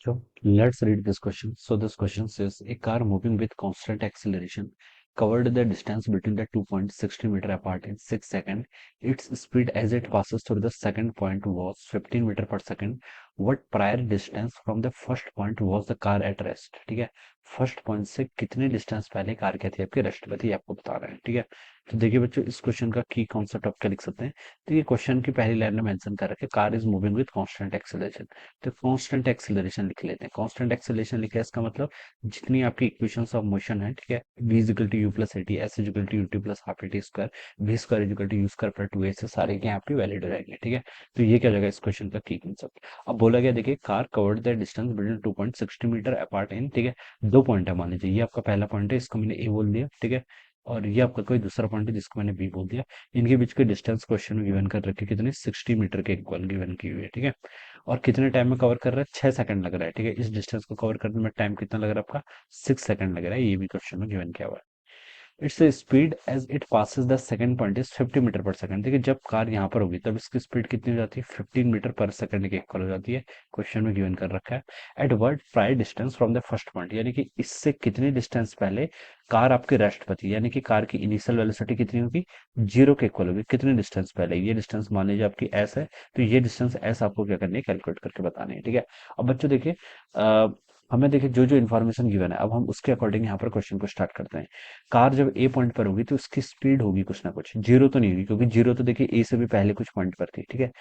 So let's read this question. So this question says a car moving with constant acceleration covered the distance between the 2.60 meter apart in 6 seconds. Its speed as it passes through the second point was 15 meter per second. What prior distance from the first point was the car at rest? ठीक है, first point से कितने distance पहले car क्या थी आपकी rest पे थी, आपको बता रहे हैं। ठीक है, तो देखिए बच्चों, इस क्वेश्चन का की कॉन्सेप्ट आप क्या लिख सकते हैं। तो ये क्वेश्चन की पहली लाइन में मेंशन कर रखे car is moving with constant acceleration. तो कांस्टेंट एक्सेलरेशन लिख लेते हैं। कांस्टेंट एक्सेलरेशन लिखा है, इसका मतलब जितनी आपकी इक्वेशंस ऑफ मोशन है, ठीक है, v is equal to u plus a t, s is equal to u t plus half a t square, v square is equal to u square पर टू ए, से सारे के आपके valid हो जाएंगे। ठीक है, तो ये क्या हो जाएगा इस क्वेश्चन का की कंसेप्ट। अब बोला गया, देखिए car covered the distance between 2.60 meter apart in, ठीक है, दो पॉइंट है मान लीजिए, ये आपका पहला पॉइंट है, इसको मैंने ए बोल दिया, ठीक है, और ये आपका कोई दूसरा पॉइंट है जिसको मैंने बी बोल दिया। इनके बीच के डिस्टेंस क्वेश्चन में गिवन कर रखे कितने, 60 मीटर के इक्वल गिवन की हुई है। ठीक है, और कितने टाइम में कवर कर रहा है, 6 सेकंड लग रहा है। ठीक है, इस डिस्टेंस को कवर करने में टाइम कितना लग रहा है आपका, 6 सेकंड लग रहा है। ये भी क्वेश्चन में गिवन किया हुआ है। Its speed as it passes the second point is 50 meter per second. देखिए जब कार यहाँ पर होगी तब इसकी स्पीड कितनी हो जाती है, 15 मीटर पर सेकंड के इक्वल हो जाती है। क्वेश्चन में गिवन कर रखा है। At word prior distance from the first point, यानी कि इससे कितनी डिस्टेंस पहले कार आपकी रेस्ट पर थी, यानी कि कार की इनिशियल वेलोसिटी कितनी होगी, जीरो के इक्वल होगी। कितने डिस्टेंस पहले, ये डिस्टेंस मान लीजिए आपकी एस है, तो ये डिस्टेंस एस आपको क्या करनी है, कैलकुलेट करके बतानी है। ठीक है, अब बच्चों देखिए, हमें देखिए जो जो इन्फॉर्मेशन गिवन है, अब हम उसके अकॉर्डिंग यहाँ पर क्वेश्चन को स्टार्ट करते हैं। कार जब ए पॉइंट पर होगी तो उसकी स्पीड होगी कुछ ना कुछ, जीरो तो नहीं होगी, क्योंकि जीरो तो देखिए ए से भी पहले कुछ पॉइंट पर थी। ठीक है,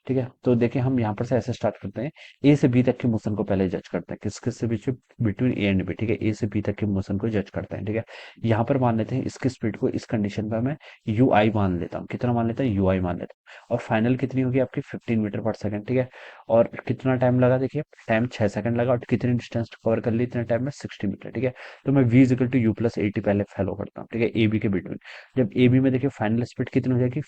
ठीक है, तो देखिए हम यहाँ पर से ऐसे स्टार्ट करते हैं। ए से बी तक के मोशन को पहले जज करते हैं, किस किस से बीच, बिटवीन ए एंड बी। ठीक है, ए से बी तक के मोशन को जज करते हैं। ठीक है, यहाँ पर मान लेते हैं इसकी स्पीड को, इस कंडीशन पर मैं यू आई मान लेता हूँ। कितना मान लेता है, यू आई मान लेता हूँ। और फाइनल कितनी होगी आपकी, 15 मीटर पर सेकंड। ठीक है, और कितना टाइम लगा, देखिए टाइम 6 सेकंड लगा, और कितनी डिस्टेंस कवर कर ली इतने टाइम में, 60 मीटर। ठीक है, तो मैं v is equal to u plus a t पहले फॉलो करता हूँ। ठीक है, ए बी के बिटवीन, जब ए बी में देखिए फाइनल स्पीड कितनी हो जाएगी,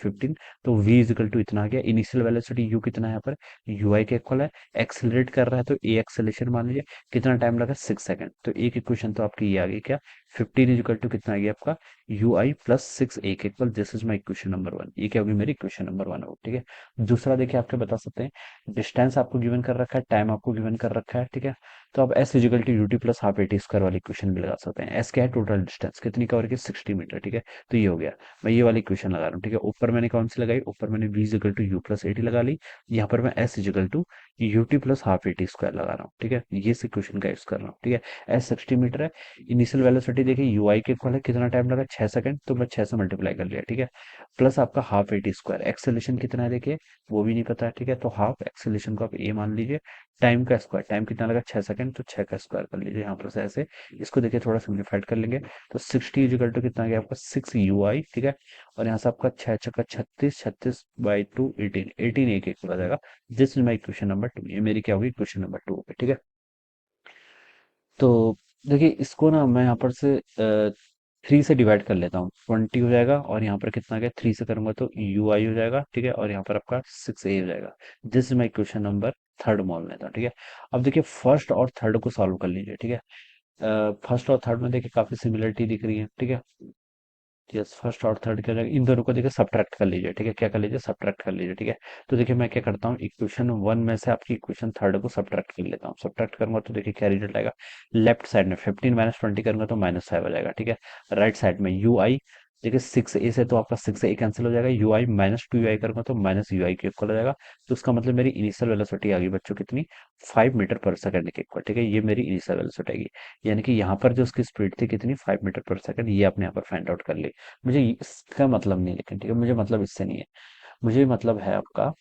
15, तो v इजिकल टू इतना आ गया। इनिशियल वेलोसिटी u कितना है यहाँ पर, यू आई के इक्वल है। एक्सेलरेट कर रहा है तो ए एक्सेलेरेशन मान लीजिए, कितना टाइम लगा, 6 सेकंड। तो एक इक्वेशन तो आपकी ये आ गई क्या, 15 इजिकल टू कितना आ गया आपका, यू आई प्लस 6 ए के equal. This is my equation number one. ये क्या होगी, मेरी इक्वेशन नंबर वन होगी। ठीक है, दूसरा देखिए आपके बता सकते हैं, डिस्टेंस आपको गिवन कर रखा है, टाइम आपको गिवन कर रखा है। ठीक है, तो आप s is equal to u t plus half a t square वाली इक्वेशन भी लगा सकते हैं। एस क्या है, टोटल डिस्टेंस कितनी कवर की, 60 मीटर। ठीक है, तो ये हो गया। मैं ये वाली इक्वेशन लगा रहा हूँ। ठीक है, ऊपर मैंने कौन सी लगाई, ऊपर मैंने v is equal to u plus a t लगा ली। यहाँ पर मैं s is equal to u t plus half a t square लगा रहा हूँ। ठीक है, ये इक्वेशन का यूज कर रहा हूँ। ठीक है, एस 60 मीटर है। इनिशियल वेलोसिटी देखिए यू आई के इक्वल है, कितना टाइम लगा, 6 सेकंड, तो मैं 6 से मल्टीप्लाई कर लिया। ठीक है, प्लस आपका half a t square, acceleration कितना है देखिए वो भी नहीं पता है। ठीक है, तो हाफ एक्सेलेशन को आप ए मान लीजिए, टाइम का स्क्वायर, टाइम कितना लगा, 6 सेकंड, तो 6 का स्क्वायर कर लीजिए यहाँ पर से ऐसे। इसको देखिए थोड़ा सिम्प्लीफाइड कर लेंगे, तो 60 इजिकल टू कितना आ गया आपका, 6 UI। ठीक है, और यहाँ से आपका 6 छक्का 36, 36/2 18, 18 एक एक आ जाएगा। This is my question number two, ये मेरी क्या होगी, क्वेश्चन नंबर टू होगी। ठीक है, तो देखिए इसको ना मैं यहाँ पर से 3 से डिवाइड कर लेता हूँ, 20 हो जाएगा, और यहाँ पर कितना आ गया, 3 से करूंगा तो यू आई हो जाएगा। ठीक है, और यहाँ पर आपका 6 A हो जाएगा। This is my question number third मान लेता हूँ। ठीक है, अब देखिए फर्स्ट और थर्ड को सॉल्व कर लीजिए। ठीक है, फर्स्ट और थर्ड में देखिए काफी सिमिलरिटी दिख रही है। ठीक है, यस, फर्स्ट और थर्ड के इन दोनों को देखिए सब्ट्रैक्ट कर लीजिए। ठीक है, क्या कर लीजिए, सब्ट्रैक्ट कर लीजिए। ठीक है, तो देखिए मैं क्या करता हूँ, इक्वेशन वन में से आपकी इक्वेशन थर्ड को सब्ट्रैक्ट कर लेता हूँ। सब्ट्रैक्ट करूंगा तो देखिए क्या रिजल्ट आएगा, लेफ्ट साइड में 15 माइनस 20 करूंगा तो -5 आ जाएगा। ठीक है, राइट साइड में यू आई, देखिए 6 A से तो आपका 6 A कैंसिल हो जाएगा, यू आई -2 UI करूंगा तो माइनस यू आई के इक्वल हो जाएगा। तो उसका मतलब मेरी इनिशियल वेलोसिटी आ गई बच्चों कितनी, 5 मीटर पर सेकंड के इक्वल। ठीक है, ये मेरी इनिशियल वेलोसिटी आएगी, यानी कि यहाँ पर जो उसकी स्पीड थी कितनी, 5 मीटर पर सेकंड, ये आपने यहाँ पर फाइंड आउट कर ली। मुझे इसका मतलब नहीं है, लेकिन ठीक है, मुझे मतलब इससे नहीं है। मुझे मतलब है आपका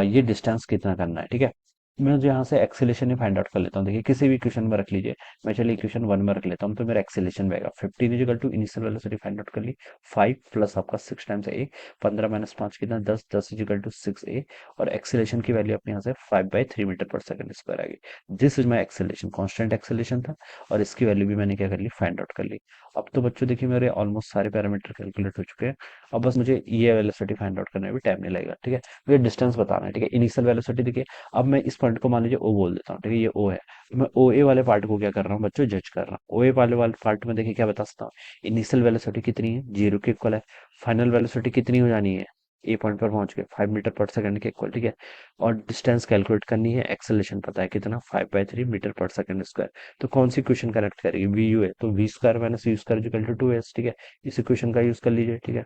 ये डिस्टेंस कितना करना है। ठीक है, मैं जो यहाँ से एक्सेलेरेशन ही फाइंड आउट कर लेता हूँ। देखिए किसी भी इक्वेशन में रख लीजिए, मैं चलिए इक्वेशन वन में रख लेता हूँ, तो मेरा एक्सेलेरेशन रहेगा 15 is equal to initial velocity find out कर ली, 5 प्लस आपका 6 टाइम्स ए, 15 माइनस 5 कितना, 10, 10 इजिकल टू 6 A, और एक्सेलेरेशन की वैल्यू अपने यहाँ से 5/3 मीटर पर सेकंड स्क्वायर आएगी। This is my acceleration, constant acceleration था, और इसकी वैल्यू भी मैंने क्या कर ली, फाइंड आउट कर ली। अब तो बच्चों देखिए मेरे ऑलमोस्ट सारे पैरामीटर कैलकुलेट हो चुके हैं। अब बस मुझे ये वेलोसिटी फाइंड आउट करने में भी टाइम नहीं लगेगा। ठीक है, मुझे डिस्टेंस बताना है। ठीक है, इनिशियल वेलोसिटी देखिए, अब मैं इस पॉइंट को मान लीजिए ओ बोल देता हूँ। ठीक है, ये ओ है, तो मैं ओ ए वाले पार्ट को क्या कर रहा हूँ बच्चों, जज कर रहा हूँ। ओ ए वाले पार्ट में देखिए क्या बता सकता हूँ, इनिशियल वेलोसिटी कितनी है, जीरो के इक्वल है। फाइनल वेलोसिटी कितनी हो जानी है, ए पॉइंट पर पहुंच गए 5 मीटर पर सेकंड के इक्वल, ठीक है। और डिस्टेंस कैलकुलेट करनी है, एक्सेलेरेशन पता है कितना 5/3 मीटर पर सेकंड स्क्वायर। तो कौन सी इक्वेशन करेक्ट करेगी, वी यू है तो v square minus u square equal to 2s, ठीक है। इस इक्वेशन का यूज कर लीजिए, ठीक है।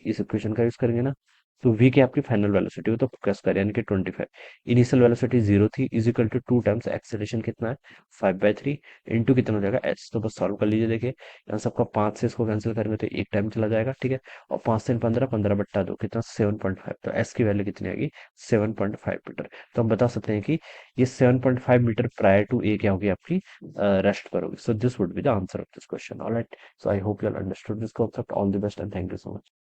इस इक्वेशन का यूज करेंगे ना, तो v की आपकी फाइनल वेलोसिटी हो तो प्रेस कर यानी कि 25, इनिशियल वेलोसिटी 0 थी, is equal to 2 times acceleration कितना है 5/3 इंटू कितना हो जाएगा h। तो बस सॉल्व कर लीजिए, देखिए यहाँ सबका 5 से इसको कैंसिल करेंगे तो एक टाइम चला जाएगा, ठीक है। और 5 से 15, 15/2 कितना 7.5, तो s की वैल्यू कितनी आएगी 7.5 मीटर। तो हम बता सकते हैं कि ये 7.5 मीटर प्रायर टू ए क्या होगी आपकी रेस्ट पर होगी। So this would be the answer of this question. Alright, so I hope you all understood this concept. All the best and thank you so much.